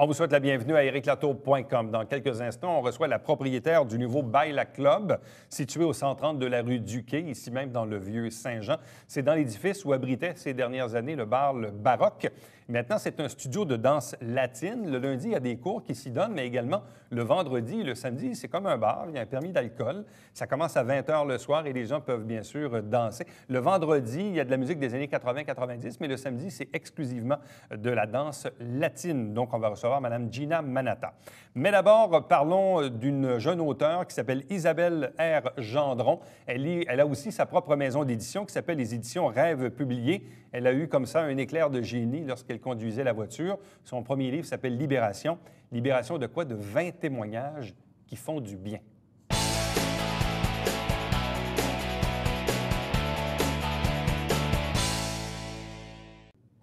On vous souhaite la bienvenue à ericlatour.com. Dans quelques instants, on reçoit la propriétaire du nouveau Baila Club, situé au 130 de la rue Duquet, ici même dans le Vieux-Saint-Jean. C'est dans l'édifice où abritait ces dernières années le bar Le Baroque. Maintenant, c'est un studio de danse latine. Le lundi, il y a des cours qui s'y donnent, mais également le vendredi et le samedi, c'est comme un bar. Il y a un permis d'alcool. Ça commence à 20 h le soir et les gens peuvent bien sûr danser. Le vendredi, il y a de la musique des années 80-90, mais le samedi, c'est exclusivement de la danse latine. Donc, on va recevoir Mme Gina Manatta. Mais d'abord, parlons d'une jeune auteure qui s'appelle Isabelle R. Gendron. Elle a aussi sa propre maison d'édition qui s'appelle les Éditions Rêves Publiés. Elle a eu comme ça un éclair de génie lorsqu'elle conduisait la voiture. Son premier livre s'appelle Libération. Libération de quoi? De 20 témoignages qui font du bien.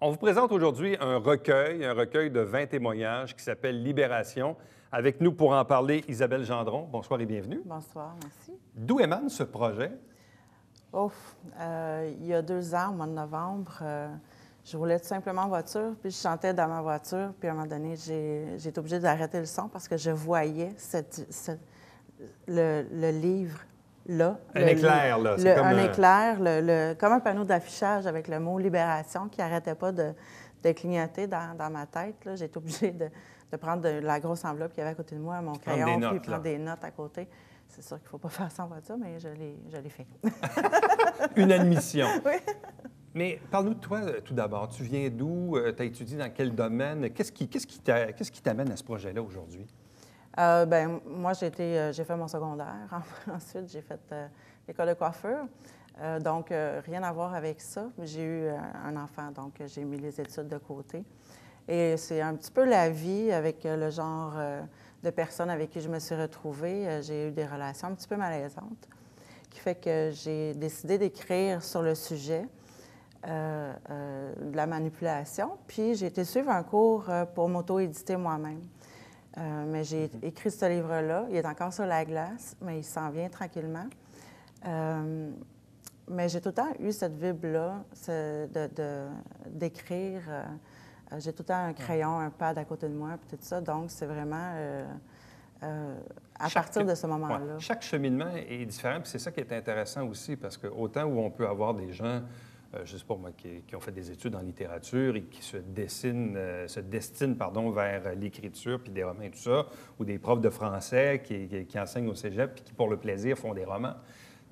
On vous présente aujourd'hui un recueil de 20 témoignages qui s'appelle Libération. Avec nous pour en parler, Isabelle Gendron. Bonsoir et bienvenue. Bonsoir, merci. D'où émane ce projet? Il y a 2 ans, au mois de novembre, je roulais tout simplement en voiture, puis je chantais dans ma voiture, puis à un moment donné, j'ai été obligée d'arrêter le son parce que je voyais le livre là. Un éclair, là. C'est comme un éclair, comme un panneau d'affichage avec le mot « Libération » qui n'arrêtait pas de clignoter dans ma tête. J'ai été obligée de prendre la grosse enveloppe qu'il y avait à côté de moi, mon crayon, puis prendre des notes à côté. C'est sûr qu'il ne faut pas faire ça en voiture, mais je l'ai fait. Une admission. Oui. Mais parle-nous de toi tout d'abord. Tu viens d'où? Tu as étudié dans quel domaine? Qu'est-ce qui t'amène à ce projet-là aujourd'hui? Moi, j'ai fait mon secondaire. Ensuite, j'ai fait l'école de coiffure. Donc, rien à voir avec ça. J'ai eu un enfant, donc j'ai mis les études de côté. Et c'est un petit peu la vie avec le genre de personnes avec qui je me suis retrouvée. J'ai eu des relations un petit peu malaisantes, qui fait que j'ai décidé d'écrire sur le sujet de la manipulation. Puis j'ai été suivre un cours pour m'auto-éditer moi-même. Mais j'ai écrit ce livre-là. Il est encore sur la glace, mais il s'en vient tranquillement. Mais j'ai tout le temps eu cette vibe-là d'écrire. J'ai tout le temps un crayon, un pad à côté de moi, puis tout ça. Donc, c'est vraiment à partir de ce moment-là. Ouais. Chaque cheminement est différent, puis c'est ça qui est intéressant aussi, parce que autant où on peut avoir des gens, je ne sais pas moi, qui ont fait des études en littérature et qui se destinent vers l'écriture, puis des romans et tout ça, ou des profs de français qui enseignent au cégep, puis qui, pour le plaisir, font des romans.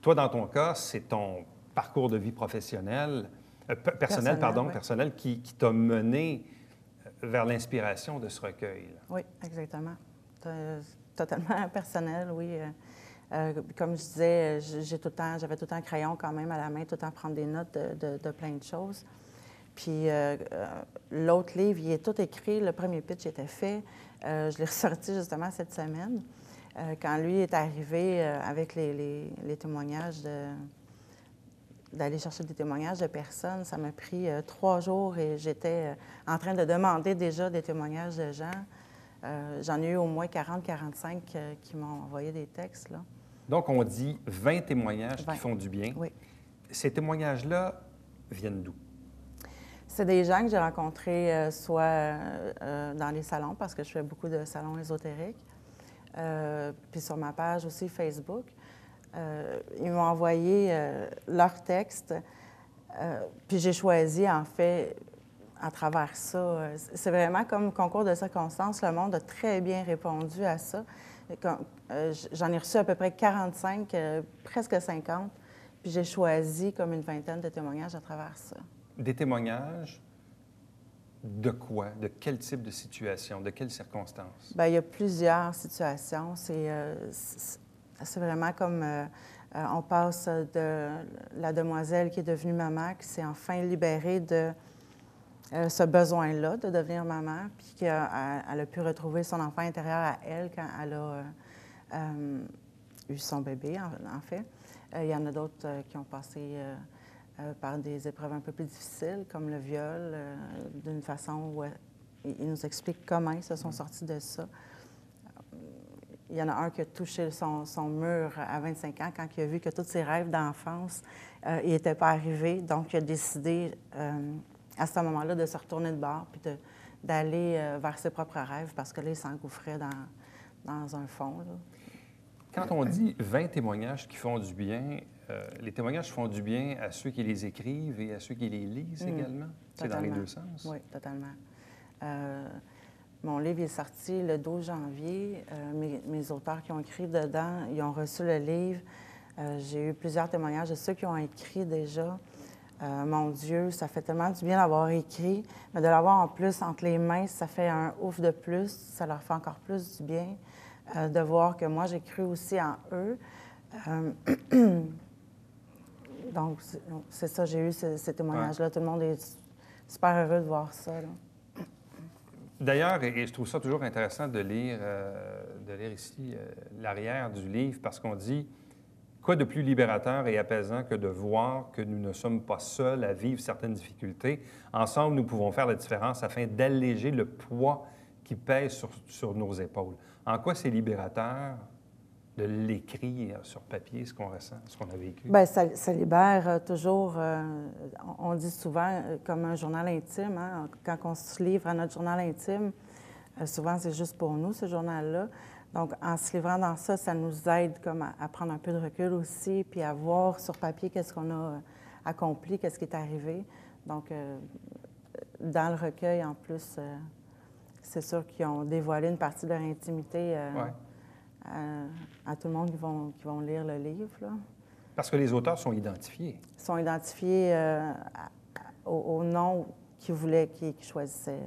Toi, dans ton cas, c'est ton parcours de vie personnel, qui t'a mené vers l'inspiration de ce recueil. Oui, exactement. Totalement personnel, oui. Comme je disais, j'avais tout le temps un crayon quand même à la main, tout le temps prendre des notes de plein de choses. Puis l'autre livre, il est tout écrit, le premier pitch était fait. Je l'ai ressorti justement cette semaine. Quand lui est arrivé avec les témoignages d'aller chercher des témoignages de personnes, ça m'a pris 3 jours et j'étais en train de demander déjà des témoignages de gens. J'en ai eu au moins 40-45 qui m'ont envoyé des textes, là. Donc, on dit 20 témoignages qui font du bien. Oui. Ces témoignages-là viennent d'où? C'est des gens que j'ai rencontrés soit dans les salons, parce que je fais beaucoup de salons ésotériques, puis sur ma page aussi Facebook. Ils m'ont envoyé leurs textes, puis j'ai choisi, en fait, à travers ça. C'est vraiment comme concours de circonstances. Le monde a très bien répondu à ça. J'en ai reçu à peu près 45, presque 50, puis j'ai choisi comme une vingtaine de témoignages à travers ça. Des témoignages de quoi? De quel type de situation? De quelles circonstances? Bien, il y a plusieurs situations. C'est vraiment comme on passe de la demoiselle qui est devenue maman, qui s'est enfin libérée de ce besoin-là de devenir maman, puis qu'elle a pu retrouver son enfant intérieur à elle quand elle a eu son bébé, en fait. Il y en a d'autres qui ont passé par des épreuves un peu plus difficiles, comme le viol, d'une façon où ils nous expliquent comment ils se sont sortis de ça. Il y en a un qui a touché son mur à 25 ans quand il a vu que tous ses rêves d'enfance n'étaient pas arrivés. Donc, il a décidé à ce moment-là de se retourner de bord puis d'aller vers ses propres rêves parce que là, il s'engouffrait dans un fond. Là. Quand on dit 20 témoignages qui font du bien, les témoignages font du bien à ceux qui les écrivent et à ceux qui les lisent également? C'est dans les deux sens? Oui, totalement. Mon livre est sorti le 12 janvier. Mes auteurs qui ont écrit dedans, ils ont reçu le livre. J'ai eu plusieurs témoignages de ceux qui ont écrit déjà. Mon Dieu, ça fait tellement du bien d'avoir écrit, mais de l'avoir en plus entre les mains, ça fait un ouf de plus. Ça leur fait encore plus du bien de voir que moi, j'ai cru aussi en eux. Donc, c'est ça, j'ai eu ces témoignages-là. Tout le monde est super heureux de voir ça. Là. D'ailleurs, et je trouve ça toujours intéressant de lire ici l'arrière du livre, parce qu'on dit quoi de plus libérateur et apaisant que de voir que nous ne sommes pas seuls à vivre certaines difficultés. Ensemble, nous pouvons faire la différence afin d'alléger le poids qui pèse sur nos épaules. En quoi c'est libérateur de l'écrire sur papier, ce qu'on ressent, ce qu'on a vécu? Bien, ça libère toujours, on dit souvent, comme un journal intime. Hein? Quand on se livre à notre journal intime, souvent, c'est juste pour nous, ce journal-là. Donc, en se livrant dans ça, ça nous aide comme à prendre un peu de recul aussi, puis à voir sur papier qu'est-ce qu'on a accompli, qu'est-ce qui est arrivé. Donc, dans le recueil, en plus, c'est sûr qu'ils ont dévoilé une partie de leur intimité à tout le monde qui vont lire le livre. Là. Parce que les auteurs sont identifiés. Ils sont identifiés au nom qu'ils choisissaient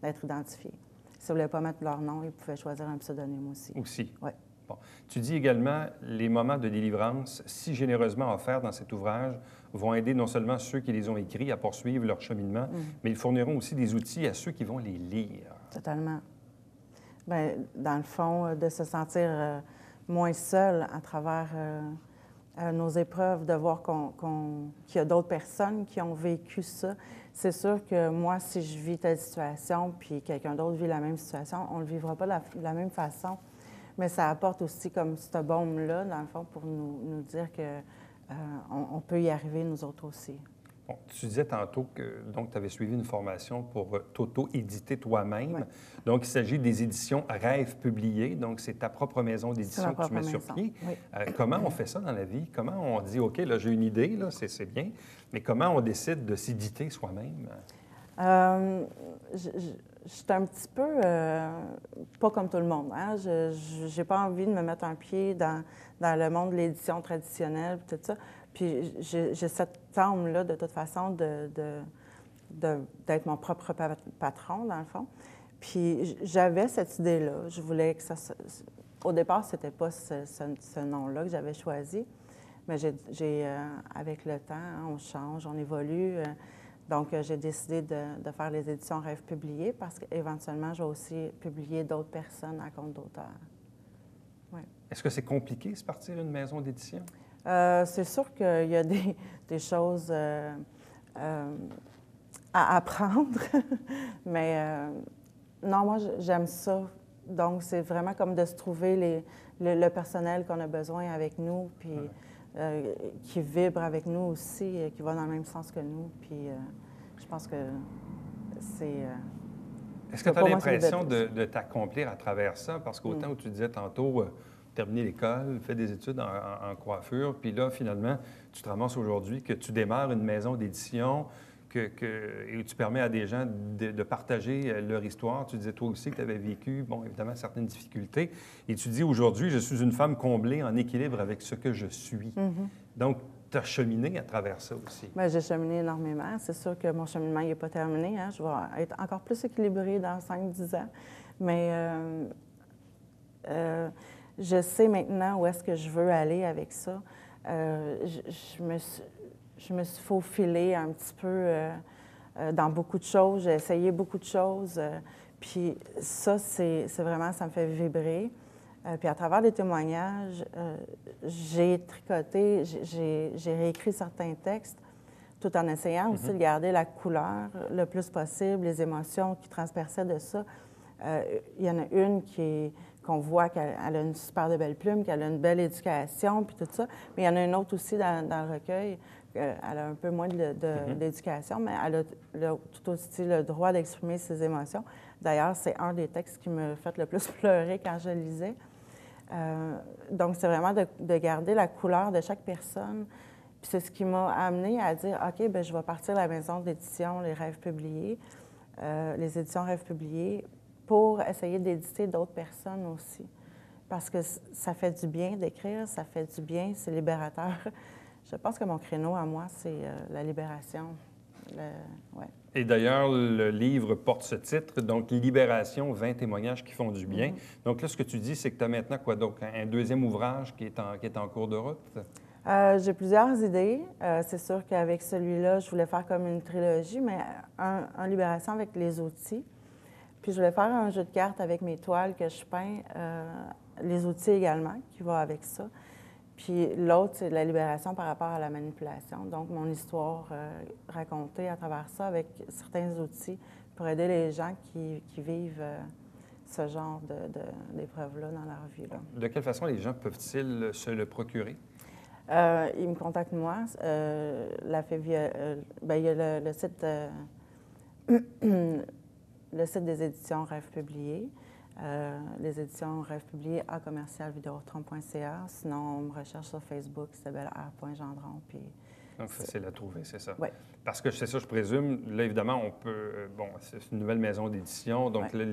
d'être identifiés. S'ils ne voulaient pas mettre leur nom, ils pouvaient choisir un pseudonyme aussi. Aussi. Oui. Bon. Tu dis également, les moments de délivrance, si généreusement offerts dans cet ouvrage, vont aider non seulement ceux qui les ont écrits à poursuivre leur cheminement, mais ils fourniront aussi des outils à ceux qui vont les lire. Totalement. Bien, dans le fond, de se sentir moins seul à travers nos épreuves, de voir qu'il y a d'autres personnes qui ont vécu ça. C'est sûr que moi, si je vis telle situation, puis quelqu'un d'autre vit la même situation, on ne le vivra pas de la même façon. Mais ça apporte aussi comme cette bombe-là, dans le fond, pour nous dire qu'on peut y arriver, nous autres aussi. Bon, tu disais tantôt que tu avais suivi une formation pour t'auto-éditer toi-même. Oui. Donc, il s'agit des éditions Rêves publiées. Donc, c'est ta propre maison d'édition que tu mets sur pied. Oui. Comment on fait ça dans la vie? Comment on dit, OK, là, j'ai une idée, là, c'est bien, mais comment on décide de s'éditer soi-même? Je suis un petit peu pas comme tout le monde. Hein? Je n'ai pas envie de me mettre un pied dans le monde de l'édition traditionnelle, tout ça. Puis j'ai cette âme-là, de toute façon, d'être mon propre patron, dans le fond. Puis j'avais cette idée-là. Je voulais que ça... Au départ, c'était pas ce nom-là que j'avais choisi. Mais avec le temps, hein, on change, on évolue. Donc, j'ai décidé de faire les éditions Rêves publiées parce qu'éventuellement, je vais aussi publier d'autres personnes à compte d'auteur. Ouais. Est-ce que c'est compliqué, se partir une maison d'édition? C'est sûr qu'il y a des choses à apprendre, mais non, moi, j'aime ça. Donc, c'est vraiment comme de se trouver le personnel qu'on a besoin avec nous, puis qui vibre avec nous aussi, qui va dans le même sens que nous. Puis je pense que c'est... Est-ce que tu as l'impression de t'accomplir à travers ça? Parce qu'autant où tu disais tantôt... terminer l'école, fait des études en coiffure, puis là, finalement, tu te ramasses aujourd'hui que tu démarres une maison d'édition et tu permets à des gens de partager leur histoire. Tu disais toi aussi que tu avais vécu, bon, évidemment, certaines difficultés. Et tu dis aujourd'hui, je suis une femme comblée, en équilibre avec ce que je suis. Donc, tu as cheminé à travers ça aussi. Bien, j'ai cheminé énormément. C'est sûr que mon cheminement n'est pas terminé. Hein? Je vais être encore plus équilibrée dans 5-10 ans. Mais je sais maintenant où est-ce que je veux aller avec ça. Je me suis faufilée un petit peu dans beaucoup de choses. J'ai essayé beaucoup de choses. Puis ça, c'est vraiment, ça me fait vibrer. Puis à travers les témoignages, j'ai tricoté, j'ai réécrit certains textes, tout en essayant aussi de garder la couleur le plus possible, les émotions qui transperçaient de ça. Il y en a une qu'on voit qu'elle a une super de belle plume, qu'elle a une belle éducation, puis tout ça. Mais il y en a une autre aussi dans le recueil elle a un peu moins d'éducation, mais elle a tout aussi le droit d'exprimer ses émotions. D'ailleurs, c'est un des textes qui me fait le plus pleurer quand je le lisais. Donc, c'est vraiment de garder la couleur de chaque personne. Puis c'est ce qui m'a amenée à dire, OK, bien, je vais partir de la maison d'édition Les Rêves publiés, les éditions Rêves publiés, pour essayer d'éditer d'autres personnes aussi. Parce que ça fait du bien d'écrire, ça fait du bien, c'est libérateur. Je pense que mon créneau à moi, c'est la libération. Ouais. Et d'ailleurs, le livre porte ce titre, donc Libération, 20 témoignages qui font du bien. Donc là, ce que tu dis, c'est que tu as maintenant quoi? Donc un deuxième ouvrage qui est en cours de route? J'ai plusieurs idées. C'est sûr qu'avec celui-là, je voulais faire comme une trilogie, mais un Libération avec les outils. Puis je voulais faire un jeu de cartes avec mes toiles que je peins, les outils également, qui va avec ça. Puis l'autre, c'est la libération par rapport à la manipulation. Donc, mon histoire racontée à travers ça avec certains outils pour aider les gens qui vivent ce genre d'épreuves-là dans leur vie. Là. De quelle façon les gens peuvent-ils se le procurer? Ils me contactent moi. Bien, il y a le site, le site des éditions Rêves publiés. Les éditions Rêves publiés à commercialvideotron.ca. Sinon, on me recherche sur Facebook, Isabelle R.Gendron. Puis donc, facile à trouver, c'est ça. Oui. Parce que c'est ça, je présume, là, évidemment, on peut... bon, c'est une nouvelle maison d'édition, donc là,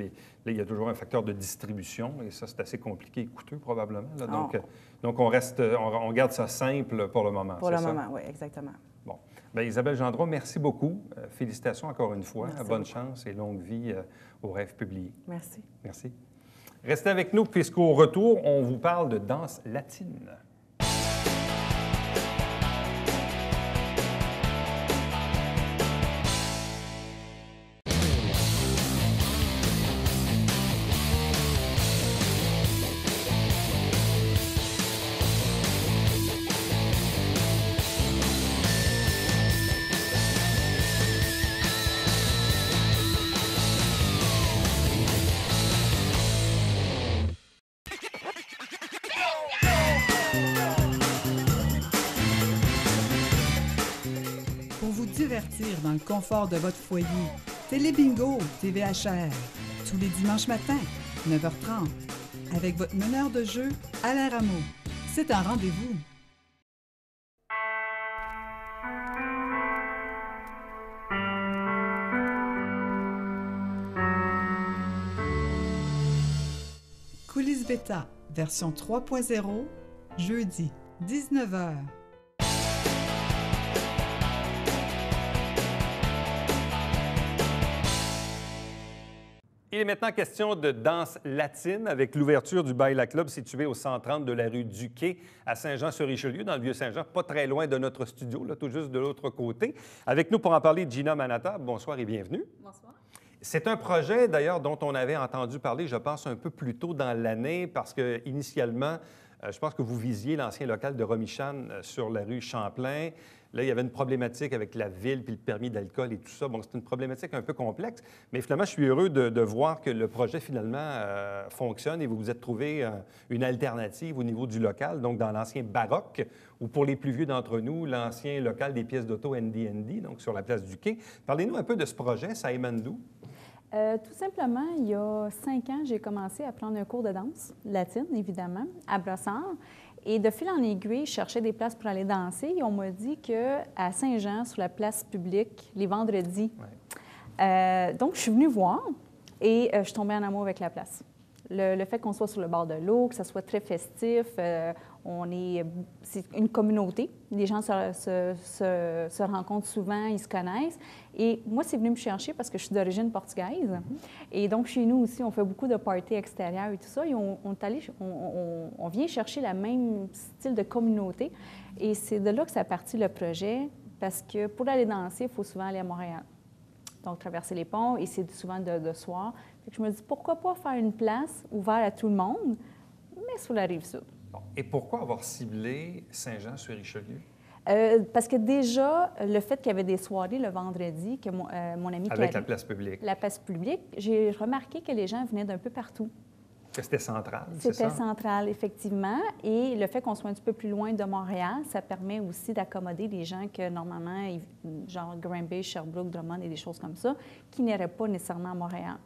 il y a toujours un facteur de distribution, et ça, c'est assez compliqué et coûteux, probablement. Là. Donc, on garde ça simple pour le moment, pour le moment, oui, exactement. Bon. Bien, Isabelle Gendron, merci beaucoup. Félicitations encore une fois. Merci Bonne beaucoup. chance et longue vie aux Rêves publiés. Merci. Merci. Restez avec nous, puisqu'au retour, on vous parle de danse latine. Divertir dans le confort de votre foyer. Télébingo, TVHR, tous les dimanches matins, 9h30, avec votre meneur de jeu, Alain Rameau. C'est un rendez-vous. Coulisses Bêta, version 3.0, jeudi, 19h. Il est maintenant question de danse latine avec l'ouverture du Baila Club situé au 130 de la rue du Quai à Saint-Jean-sur-Richelieu, dans le Vieux-Saint-Jean, pas très loin de notre studio, là, tout juste de l'autre côté. Avec nous pour en parler, Gina Manata. Bonsoir et bienvenue. Bonsoir. C'est un projet, d'ailleurs, dont on avait entendu parler, je pense, un peu plus tôt dans l'année, parce que initialement, je pense que vous visiez l'ancien local de Romichan sur la rue Champlain. Là, il y avait une problématique avec la ville puis le permis d'alcool et tout ça. Bon, c'est une problématique un peu complexe, mais finalement, je suis heureux de voir que le projet, finalement, fonctionne et vous vous êtes trouvé une alternative au niveau du local, donc dans l'ancien baroque, ou pour les plus vieux d'entre nous, l'ancien local des pièces d'auto ND&D, donc sur la place du Quai. Parlez-nous un peu de ce projet, ça émane d'où? Tout simplement, il y a 5 ans, j'ai commencé à prendre un cours de danse latine, évidemment, à Brossard. Et de fil en aiguille, je cherchais des places pour aller danser. Et on m'a dit qu'à Saint-Jean, sur la place publique, les vendredis. Ouais. Donc, je suis venue voir et je suis tombée en amour avec la place. Le fait qu'on soit sur le bord de l'eau, que ça soit très festif, c'est une communauté. Les gens se rencontrent souvent, ils se connaissent. Et moi, c'est venu me chercher parce que je suis d'origine portugaise. Et donc, chez nous aussi, on fait beaucoup de parties extérieures et tout ça. Et on vient chercher le même style de communauté. Et c'est de là que ça a parti le projet, parce que pour aller danser, il faut souvent aller à Montréal. Donc, traverser les ponts, et c'est souvent de soir. Fait que je me dis, pourquoi pas faire une place ouverte à tout le monde, mais sur la Rive-Sud. Bon. Et pourquoi avoir ciblé Saint-Jean-sur-Richelieu? Parce que déjà, le fait qu'il y avait des soirées le vendredi, que mon ami... Avec la place publique. La place publique, j'ai remarqué que les gens venaient d'un peu partout. Que c'était central, c'est ça? C'était central, effectivement. Et le fait qu'on soit un petit peu plus loin de Montréal, ça permet aussi d'accommoder des gens que, normalement, genre Granby, Sherbrooke, Drummond et des choses comme ça, qui n'iraient pas nécessairement à Montréal.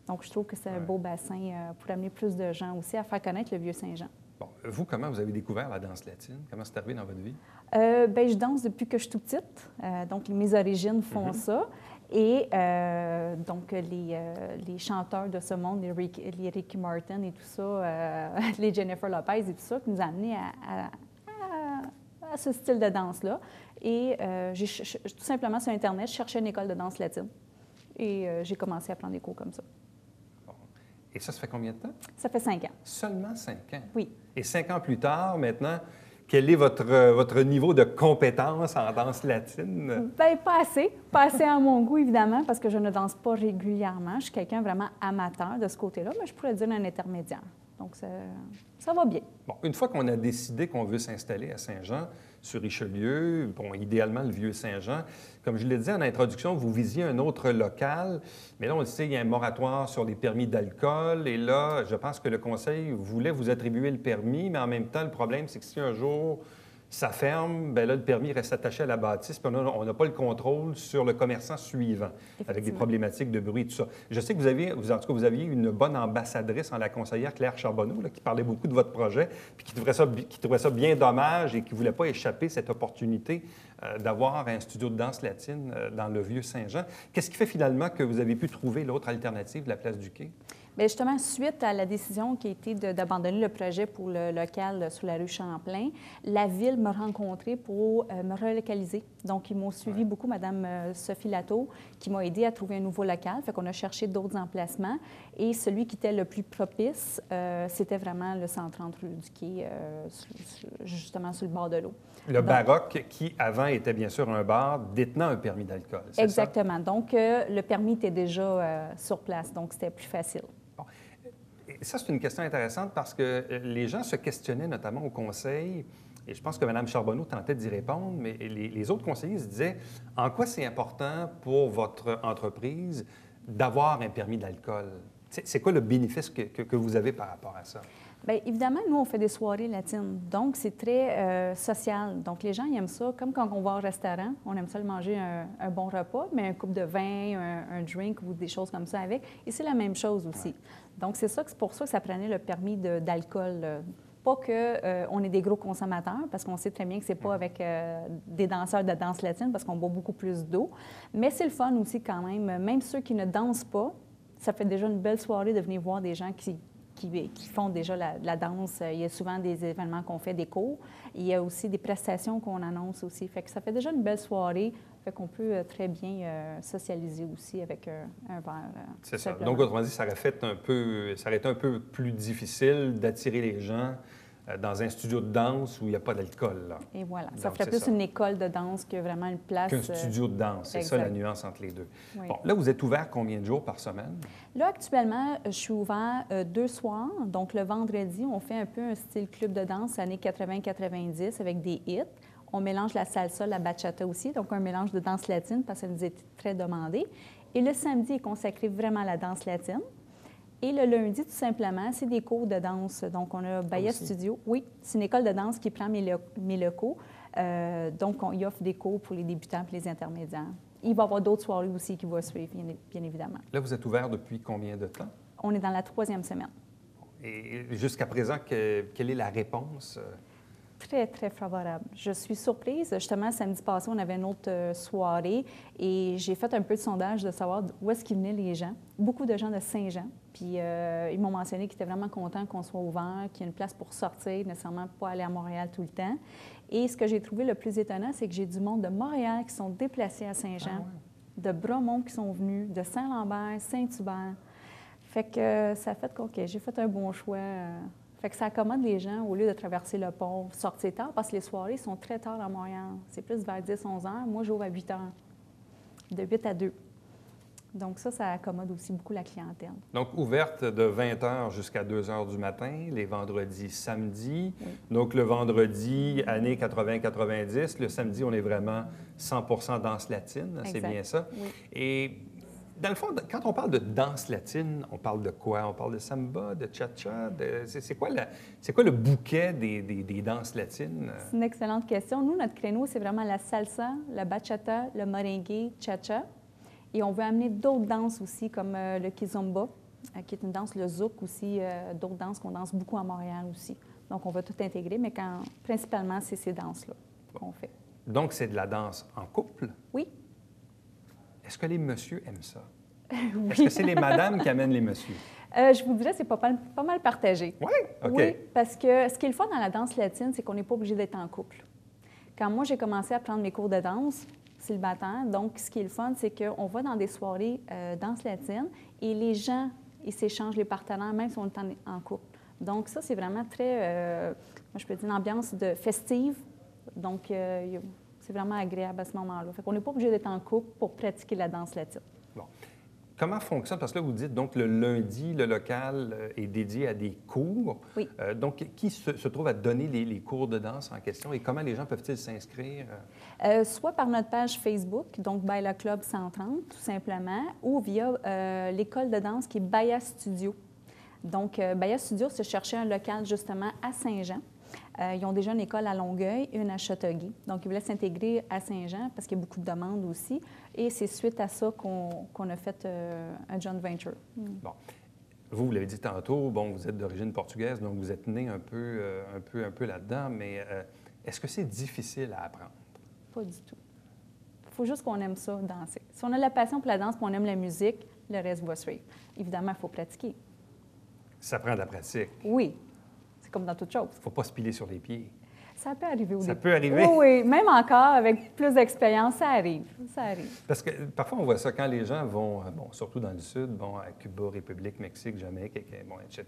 Donc, je trouve que c'est un beau bassin pour amener plus de gens aussi à faire connaître le Vieux-Saint-Jean. Bon, vous, comment vous avez découvert la danse latine? Comment c'est arrivé dans votre vie? Bien, je danse depuis que je suis toute petite. Donc, mes origines font ça. Et donc, les chanteurs de ce monde, les Ricky Martin et tout ça, les Jennifer Lopez et tout ça, qui nous a amenés à ce style de danse-là. Et tout simplement, sur Internet, je cherchais une école de danse latine. Et j'ai commencé à prendre des cours comme ça. Bon. Et ça fait combien de temps? Ça fait 5 ans. Seulement 5 ans? Oui. Et 5 ans plus tard, maintenant, quel est votre niveau de compétence en danse latine? Bien, pas assez. Pas assez à mon goût, évidemment, parce que je ne danse pas régulièrement. Je suis quelqu'un vraiment amateur de ce côté-là, mais je pourrais dire un intermédiaire. Donc, ça va bien. Bon, une fois qu'on a décidé qu'on veut s'installer à Saint-Jean, sur Richelieu, bon, idéalement le Vieux-Saint-Jean, comme je l'ai dit en introduction, vous visiez un autre local, mais là, on le sait, il y a un moratoire sur les permis d'alcool, et là, je pense que le Conseil voulait vous attribuer le permis, mais en même temps, le problème, c'est que si un jour ça ferme, bien là, le permis reste attaché à la bâtisse, puis on n'a pas le contrôle sur le commerçant suivant, avec des problématiques de bruit et tout ça. Je sais que vous aviez une bonne ambassadrice en la conseillère Claire Charbonneau, là, qui parlait beaucoup de votre projet, puis qui trouvait ça bien dommage et qui ne voulait pas échapper cette opportunité d'avoir un studio de danse latine dans le Vieux-Saint-Jean. Qu'est-ce qui fait finalement que vous avez pu trouver l'autre alternative de la place du Quai? Bien, justement, suite à la décision qui a été d'abandonner le projet pour le local sur la rue Champlain, la Ville m'a rencontrée pour me relocaliser. Donc, ils m'ont suivi beaucoup, Mme Sophie Latour, qui m'a aidé à trouver un nouveau local. Fait qu'on a cherché d'autres emplacements. Et celui qui était le plus propice, c'était vraiment le 130 rue du Quai, justement sur le bord de l'eau. Le Baroque, qui avant était bien sûr un bar détenant un permis d'alcool, c'est ça? Exactement. Donc, le permis était déjà sur place, donc c'était plus facile. Bon. Et ça, c'est une question intéressante parce que les gens se questionnaient notamment au Conseil, et je pense que Mme Charbonneau tentait d'y répondre, mais les autres conseillers se disaient en quoi c'est important pour votre entreprise d'avoir un permis d'alcool? C'est quoi le bénéfice que vous avez par rapport à ça? Bien, évidemment, nous, on fait des soirées latines. Donc, c'est très social. Donc, les gens, ils aiment ça. Comme quand on va au restaurant, on aime ça le manger un bon repas, mais un coupe de vin, un drink ou des choses comme ça avec. Et c'est la même chose aussi. Ouais. Donc, c'est pour ça que ça prenait le permis d'alcool. Pas qu'on est des gros consommateurs, parce qu'on sait très bien que c'est pas avec des danseurs de danse latine, parce qu'on boit beaucoup plus d'eau. Mais c'est le fun aussi quand même. Même ceux qui ne dansent pas, ça fait déjà une belle soirée de venir voir des gens qui font déjà la danse. Il y a souvent des événements qu'on fait, des cours. Il y a aussi des prestations qu'on annonce aussi. Fait que ça fait déjà une belle soirée. Fait qu'on peut très bien socialiser aussi avec un verre. C'est ça. Donc, autrement dit, ça aurait été un peu plus difficile d'attirer les gens dans un studio de danse où il n'y a pas d'alcool, là. Et voilà. Ça ferait plus une école de danse que vraiment une place. Qu'un studio de danse. C'est ça la nuance entre les deux. Oui. Bon, là, vous êtes ouvert combien de jours par semaine? Là, actuellement, je suis ouvert 2 soirs. Donc, le vendredi, on fait un peu un style club de danse années 80-90 avec des hits. On mélange la salsa, la bachata aussi, donc un mélange de danse latine parce que ça nous est très demandé. Et le samedi est consacré vraiment à la danse latine. Et le lundi, tout simplement, c'est des cours de danse. Donc, on a Baya Studio. Oui, c'est une école de danse qui prend mes locaux. Donc, il offre des cours pour les débutants et les intermédiaires. Il va y avoir d'autres soirées aussi qui vont suivre, bien évidemment. Là, vous êtes ouvert depuis combien de temps? On est dans la 3e semaine. Et jusqu'à présent, quelle est la réponse? Très, très favorable. Je suis surprise. Justement, samedi passé, on avait une autre soirée et j'ai fait un peu de sondage de savoir où est-ce qu'ils venaient les gens. Beaucoup de gens de Saint-Jean. Puis ils m'ont mentionné qu'ils étaient vraiment contents qu'on soit ouvert, qu'il y ait une place pour sortir, nécessairement pas aller à Montréal tout le temps. Et ce que j'ai trouvé le plus étonnant, c'est que j'ai du monde de Montréal qui sont déplacés à Saint-Jean, de Bromont qui sont venus, de Saint-Lambert, Saint-Hubert. Fait que ça a fait OK, j'ai fait un bon choix. Fait que ça accommode les gens au lieu de traverser le pont, sortir tard, parce que les soirées sont très tard à Montréal. C'est plus vers 10-11 heures. Moi, j'ouvre à 8 heures, de 8 à 2. Donc ça accommode aussi beaucoup la clientèle. Donc, ouverte de 20 h jusqu'à 2 h du matin, les vendredis, samedis. Oui. Donc, le vendredi, années 80-90. Le samedi, on est vraiment 100 danse latine, c'est bien ça. Oui. Et Dans le fond, quand on parle de danse latine, on parle de quoi? On parle de samba, de cha-cha? C'est quoi, le bouquet des danses latines? C'est une excellente question. Nous, notre créneau, c'est vraiment la salsa, la bachata, le merengue, cha-cha. Et on veut amener d'autres danses aussi, comme le kizomba, qui est une danse, le zouk aussi, d'autres danses qu'on danse beaucoup à Montréal aussi. Donc, on va tout intégrer, mais principalement, c'est ces danses-là qu'on fait. Donc, c'est de la danse en couple? Oui. Est-ce que les messieurs aiment ça? Oui. Est-ce que c'est les madames qui amènent les messieurs? Je vous dirais que c'est pas mal partagé. Oui? OK. Oui, parce que ce qui est le fun dans la danse latine, c'est qu'on n'est pas obligé d'être en couple. Quand moi, j'ai commencé à prendre mes cours de danse, célibataire, donc ce qui est le fun, c'est qu'on va dans des soirées danse latine et les gens, ils s'échangent les partenaires, même si on est en couple. Donc ça, c'est vraiment très, moi je peux dire, une ambiance festive. Donc, c'est vraiment agréable à ce moment-là. Fait qu'on n'est pas obligé d'être en couple pour pratiquer la danse latine. Bon. Comment fonctionne? Parce que là, vous dites, donc, le lundi, le local est dédié à des cours. Oui. Donc, qui se trouve à donner les cours de danse en question et comment les gens peuvent-ils s'inscrire? Soit par notre page Facebook, donc Baila Club 130, tout simplement, ou via l'école de danse qui est Baia Studio. Donc, Baia Studio, c'est chercher un local justement à Saint-Jean. Ils ont déjà une école à Longueuil et une à Châteauguay. Donc, ils voulaient s'intégrer à Saint-Jean parce qu'il y a beaucoup de demandes aussi. Et c'est suite à ça qu'on a fait un joint venture. Bon. Vous l'avez dit tantôt, bon, vous êtes d'origine portugaise, donc vous êtes né un peu là-dedans, mais est-ce que c'est difficile à apprendre? Pas du tout. Il faut juste qu'on aime ça, danser. Si on a la passion pour la danse et qu'on aime la musique, le reste va suivre. Évidemment, il faut pratiquer. Ça prend de la pratique. Oui. C'est comme dans toute chose. Il ne faut pas se piler sur les pieds. Ça peut arriver au début. Ça peut arriver? Oui, oui. Même encore, avec plus d'expérience, ça arrive. Ça arrive. Parce que parfois, on voit ça quand les gens vont, bon, surtout dans le Sud, bon, à Cuba, République, Mexique, Jamaïque, bon, etc.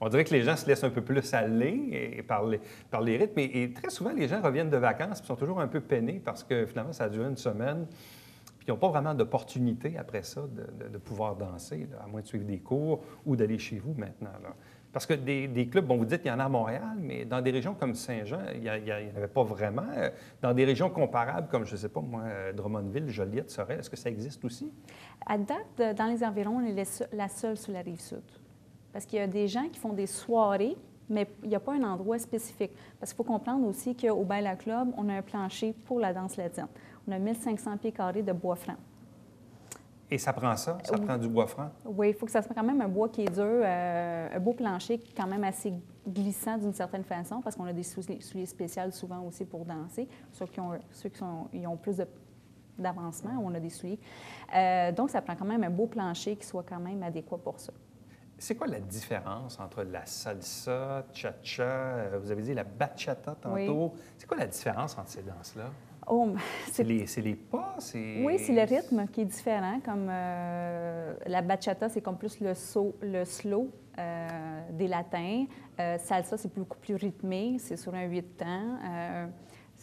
On dirait que les gens se laissent un peu plus aller par les rythmes. Et très souvent, les gens reviennent de vacances et sont toujours un peu peinés parce que finalement, ça a duré une semaine. Puis ils n'ont pas vraiment d'opportunité après ça de pouvoir danser, là, à moins de suivre des cours ou d'aller chez vous maintenant, là. Parce que des clubs, bon, vous dites qu'il y en a à Montréal, mais dans des régions comme Saint-Jean, il n'y en avait pas vraiment. Dans des régions comparables comme, je ne sais pas, moi, Drummondville, Joliette, Sorel, est-ce que ça existe aussi? À date, dans les environs, on est la seule sur la Rive-Sud. Parce qu'il y a des gens qui font des soirées, mais il n'y a pas un endroit spécifique. Parce qu'il faut comprendre aussi qu'au Baila Club, on a un plancher pour la danse latine. On a 1500 pieds carrés de bois franc. Et ça prend ça? Ça prend du bois franc? Oui, il faut que ça soit quand même un bois qui est dur, un beau plancher quand même assez glissant d'une certaine façon, parce qu'on a des souliers spéciaux souvent aussi pour danser. Ceux qui ont plus d'avancement, on a des souliers. Donc, ça prend quand même un beau plancher qui soit quand même adéquat pour ça. C'est quoi la différence entre la salsa, cha-cha, vous avez dit la bachata tantôt? Oui. C'est quoi la différence entre ces danses-là? Oh, c'est les pas? Oui, c'est le rythme qui est différent. Comme la bachata, c'est comme plus le slow des latins. Salsa, c'est beaucoup plus rythmé, c'est sur un 8 temps.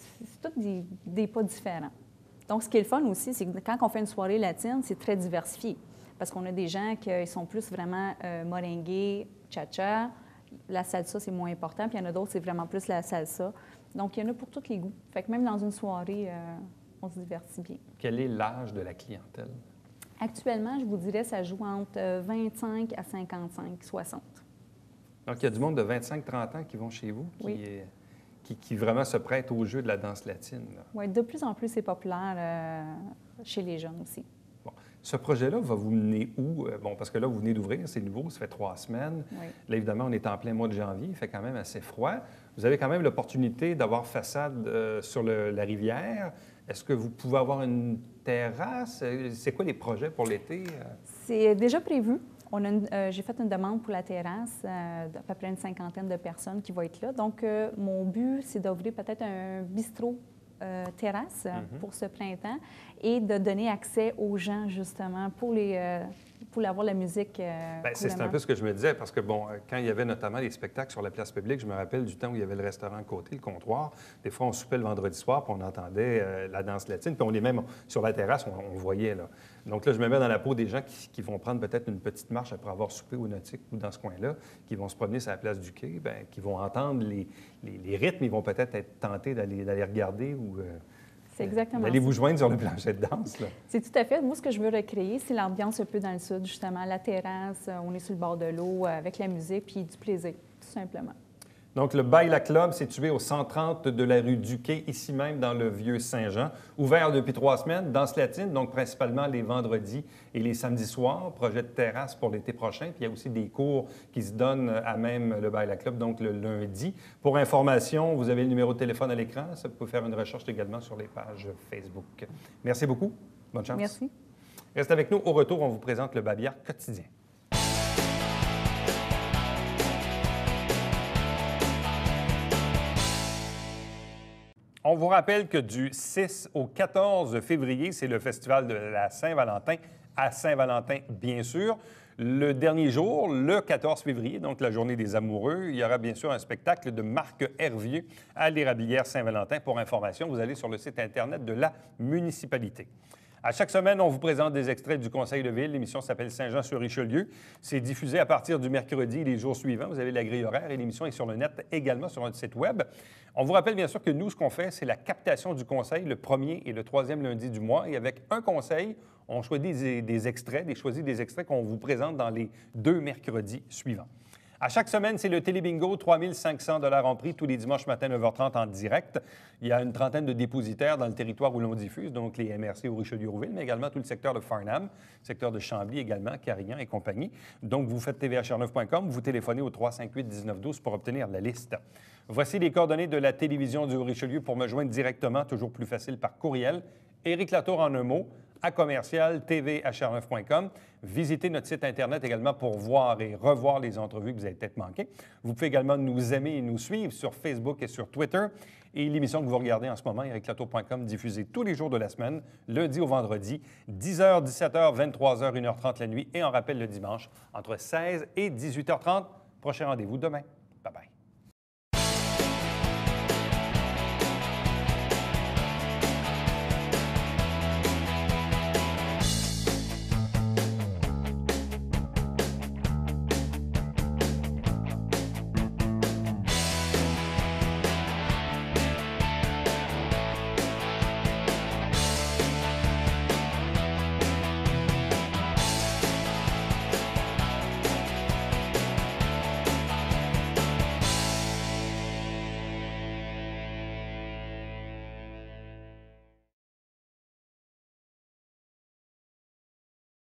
C'est tous des pas différents. Donc, ce qui est le fun aussi, c'est que quand on fait une soirée latine, c'est très diversifié. Parce qu'on a des gens qui sont plus vraiment merengue, cha-cha. La salsa, c'est moins important. Puis il y en a d'autres, c'est vraiment plus la salsa. Donc, il y en a pour tous les goûts. Fait que même dans une soirée, on se divertit bien. Quel est l'âge de la clientèle? Actuellement, je vous dirais, ça joue entre 25 à 55, 60. Donc, il y a du monde de 25-30 ans qui vont chez vous, qui vraiment se prêtent au jeu de la danse latine. Oui, de plus en plus, c'est populaire chez les jeunes aussi. Bon. Ce projet-là va vous mener où? Bon, parce que là, vous venez d'ouvrir, c'est nouveau, ça fait 3 semaines. Oui. Là, évidemment, on est en plein mois de janvier, il fait quand même assez froid. Vous avez quand même l'opportunité d'avoir façade sur la rivière. Est-ce que vous pouvez avoir une terrasse? C'est quoi les projets pour l'été? C'est déjà prévu. J'ai fait une demande pour la terrasse d'à peu près une 50aine de personnes qui vont être là. Donc, mon but, c'est d'ouvrir peut-être un bistrot terrasse pour ce printemps et de donner accès aux gens, justement, pour avoir la musique. Bien, c'est un peu ce que je me disais, parce que, bon, quand il y avait notamment les spectacles sur la place publique, je me rappelle du temps où il y avait le restaurant à côté, le comptoir. Des fois, on soupait le vendredi soir, puis on entendait la danse latine, puis on est même sur la terrasse, on voyait, là. Donc là, je me mets dans la peau des gens qui vont prendre peut-être une petite marche après avoir soupé au Nautique ou dans ce coin-là, qui vont se promener sur la place du quai, bien, qui vont entendre les rythmes, ils vont peut-être être tentés d'aller regarder ou... C'est exactement Allez ça. vous joindre sur le plancher de danse, là. C'est tout à fait. Moi, ce que je veux recréer, c'est l'ambiance un peu dans le sud, justement. La terrasse, on est sur le bord de l'eau avec la musique puis du plaisir, tout simplement. Donc, le Baila Club, situé au 130 de la rue du Quai, ici même dans le Vieux-Saint-Jean, ouvert depuis 3 semaines, danse latine, donc principalement les vendredis et les samedis soirs, projet de terrasse pour l'été prochain, puis il y a aussi des cours qui se donnent à même le Baila Club, donc le lundi. Pour information, vous avez le numéro de téléphone à l'écran, ça vous pouvez faire une recherche également sur les pages Facebook. Merci beaucoup, bonne chance. Merci. Restez avec nous, au retour, on vous présente le Babillard quotidien. On vous rappelle que du 6 au 14 février, c'est le festival de la Saint-Valentin, à Saint-Valentin, bien sûr. Le dernier jour, le 14 février, donc la journée des amoureux, il y aura bien sûr un spectacle de Marc Hervieux à l'Érablière Saint-Valentin. Pour information, vous allez sur le site Internet de la municipalité. À chaque semaine, on vous présente des extraits du Conseil de ville. L'émission s'appelle Saint-Jean-sur-Richelieu. C'est diffusé à partir du mercredi et les jours suivants. Vous avez la grille horaire et l'émission est sur le net également sur notre site Web. On vous rappelle bien sûr que nous, ce qu'on fait, c'est la captation du Conseil le premier et le troisième lundi du mois. Et avec un conseil, on choisit des extraits qu'on vous présente dans les 2 mercredis suivants. À chaque semaine, c'est le Télébingo, 3 500 $ en prix tous les dimanches matin 9h30 en direct. Il y a une trentaine de dépositaires dans le territoire où l'on diffuse, donc les MRC au Richelieu-Rouville, mais également tout le secteur de Farnham, secteur de Chambly également, Carignan et compagnie. Donc, vous faites tvhr9.com, vous téléphonez au 358-1912 pour obtenir la liste. Voici les coordonnées de la télévision du Richelieu pour me joindre directement, toujours plus facile par courriel. Éric Latour en un mot, à commercial tvhr9.com. Visitez notre site Internet également pour voir et revoir les entrevues que vous avez peut-être manquées. Vous pouvez également nous aimer et nous suivre sur Facebook et sur Twitter. Et l'émission que vous regardez en ce moment, ericlatour.com, diffusée tous les jours de la semaine, lundi au vendredi, 10h, 17h, 23h, 1h30 la nuit et en rappel le dimanche, entre 16 et 18h30. Prochain rendez-vous demain. Bye-bye.